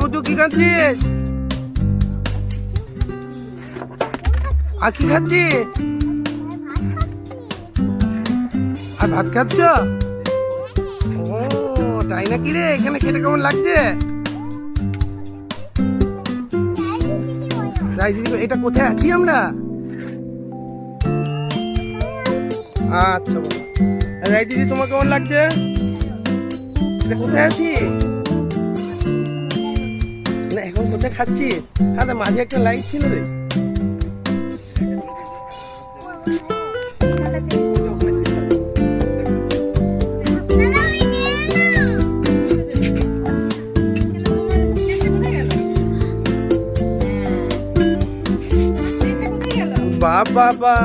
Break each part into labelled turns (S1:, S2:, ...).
S1: বুদ্ধু কি খাচ্ছিস? আর কি খাচ্ছিস? আর ভাত খাচ্ছ? ও তাই নাকি রে, এখানে খেতে কেমন লাগছে? এটা কোথায় আছি আমরা? আচ্ছা বাবা, রাই দিদি তোমার কেমন লাগছে? এটা কোথায় আছি? না এখন কোথায় খাচ্ছি? হ্যাঁ মাঝে একটা লাইট ছিল রে। বাবা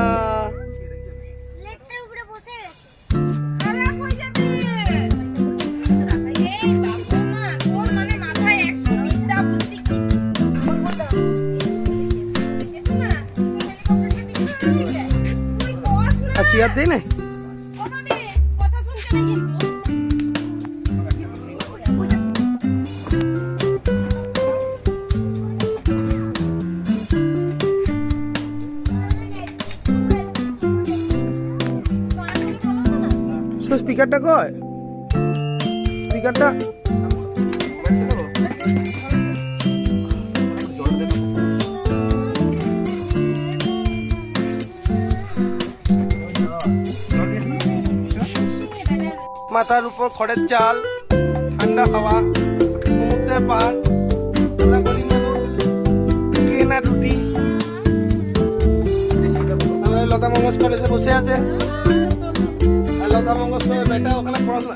S1: চেয়ার দে না স্পিকারটা কয় স্পিকারটা মাথার উপর খড়ের চাল, ঠান্ডা হাওয়া, সমুদ্রের পাড়, কেনা রুটি। লতা মঙ্গেশকর এসে বসে আছে, আর লতা মঙ্গেশকরের বেটা ওখানে পড়াশোনা